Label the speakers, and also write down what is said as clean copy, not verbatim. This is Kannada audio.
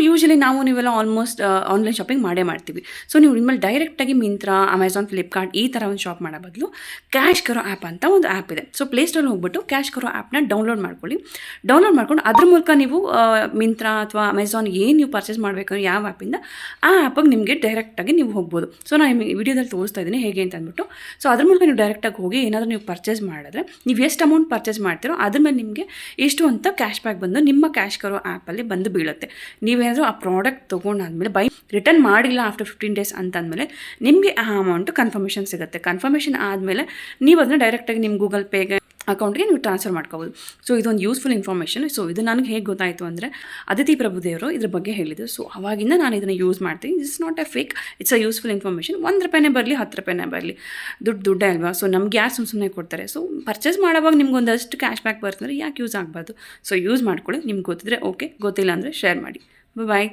Speaker 1: ಯೂಶಲಿ ನೀವೆಲ್ಲ ಆಲ್ಮೋಸ್ಟ್ ಆನ್ಲೈನ್ ಶಾಪಿಂಗ್ ಮಾಡ್ತೀವಿ. ಸೊ ನೀವು ಇನ್ಮೇಲೆ ಡೈರೆಕ್ಟಾಗಿ ಮಿಂತ್ರಾ, ಅಮೆಝಾನ್, ಫ್ಲಿಪ್ಕಾರ್ಟ್ ಈ ಥರ ಒಂದು ಶಾಪ್ ಮಾಡೋ ಬದಲು ಕ್ಯಾಶ್ ಕರೋ ಆ್ಯಪ್ ಅಂತ ಒಂದು ಆ್ಯಪ್ ಇದೆ. ಸೊ ಪ್ಲೇಸ್ಟೋರ್ ಹೋಗ್ಬಿಟ್ಟು ಕ್ಯಾಶ್ ಕರೋ ಆ್ಯಪ್ನ ಡೌನ್ಲೋಡ್ ಮಾಡ್ಕೊಳ್ಳಿ. ಡೌನ್ಲೋಡ್ ಮಾಡ್ಕೊಂಡು ಅದ್ರ ಮೂಲಕ ನೀವು ಮಿಂತ್ರಾ ಅಥವಾ ಅಮೆಝಾನ್ ಏನು ನೀವು ಪರ್ಚೇಸ್ ಮಾಡಬೇಕು ಯಾವ ಆ್ಯಪಿಂದ ಆ ಆ್ಯಪಿಗೆ ನಿಮಗೆ ಡೈರೆಕ್ಟಾಗಿ ನೀವು ಹೋಗ್ಬೋದು. ಸೊ ನಾನು ವಿಡಿಯೋದಲ್ಲಿ ತೋರಿಸ್ತಾ ಇದ್ದೀನಿ ಹೇಗೆ ಅಂತ ಅಂದ್ಬಿಟ್ಟು. ಸೊ ಅದ್ರ ಮೂಲಕ ನೀವು ಡೈರೆಕ್ಟಾಗಿ ಹೋಗಿ ಏನಾದರೂ ನೀವು ಪರ್ಚೇಸ್ ಮಾಡಿದ್ರೆ ನೀವು ಎಷ್ಟು ಅಮೌಂಟ್ ಪರ್ಚೇಸ್ ಮಾಡ್ತೀರೋ ಅದ್ರ ಮೇಲೆ ನಿಮಗೆ ಇಷ್ಟು ಅಂತ ಕ್ಯಾಶ್ ಬ್ಯಾಕ್ ಬಂದು ನಿಮ್ಮ ಕ್ಯಾಶ್ ಕರೋ ಆ್ಯಪಲ್ಲಿ ಬಂದು ಬೀಳುತ್ತೆ. ನೀವೇನಾದರೂ ಆ ಪ್ರಾಡಕ್ಟ್ ತೊಗೊಂಡಾದ್ಮೇಲೆ ರಿಟರ್ನ್ ಮಾಡಿಲ್ಲ ಆಫ್ಟರ್ 15 ಡೇಸ್ ಅಂತಂದಮೇಲೆ ನಿಮಗೆ ಆ ಅಮೌಂಟು ಕನ್ಫರ್ಮೇಷನ್ ಸಿಗುತ್ತೆ. ಕನ್ಫರ್ಮೇಷನ್ ಆದಮೇಲೆ ನೀವು ಅದನ್ನ ಡೈರೆಕ್ಟಾಗಿ ನಿಮ್ಮ ಗೂಗಲ್ ಪೇಗೆ ಅಕೌಂಟ್ಗೆ ನೀವು ಟ್ರಾನ್ಸ್ಫರ್ ಮಾಡ್ಕೋಬೋದು. ಸೊ ಇದೊಂದು ಯೂಸ್ಫುಲ್ ಇನ್ಫಾರ್ಮೇಷನ್. ಸೊ ಇದು ನನಗೆ ಹೇಗೆ ಗೊತ್ತಾಯಿತು ಅಂದರೆ ಅದಿತಿ ಪ್ರಭುದೇವರು ಇದ್ರ ಬಗ್ಗೆ ಹೇಳಿದರು. ಸೊ ಅವಾಗಿಂದ ನಾನು ಇದನ್ನು ಯೂಸ್ ಮಾಡ್ತೀನಿ. It's not A fake, it's a useful information. 1 ರೂಪಾಯಿನೇ ಬರಲಿ 10 ರೂಪಾಯಿನೇ ಬರಲಿ ದುಡ್ಡೇ ಅಲ್ವಾ. ಸೊ ನಮ್ಗೆ ಯಾರು ಸುಮ್ಮನೆ ಕೊಡ್ತಾರೆ. ಸೊ ಪರ್ಚೇಸ್ ಮಾಡೋವಾಗ ನಿಮ್ಗೆ ಒಂದಷ್ಟು ಕ್ಯಾಶ್ ಬ್ಯಾಕ್ ಬರ್ತಂದ್ರೆ ಯಾಕೆ ಯೂಸ್ ಆಗಬಾರ್ದು. ಸೊ ಯೂಸ್ ಮಾಡ್ಕೊಳ್ಳಿ. ನಿಮ್ಗೆ ಗೊತ್ತಿದ್ರೆ ಓಕೆ, ಗೊತ್ತಿಲ್ಲ ಅಂದರೆ ಶೇರ್ ಮಾಡಿ. ಬಾಯ್.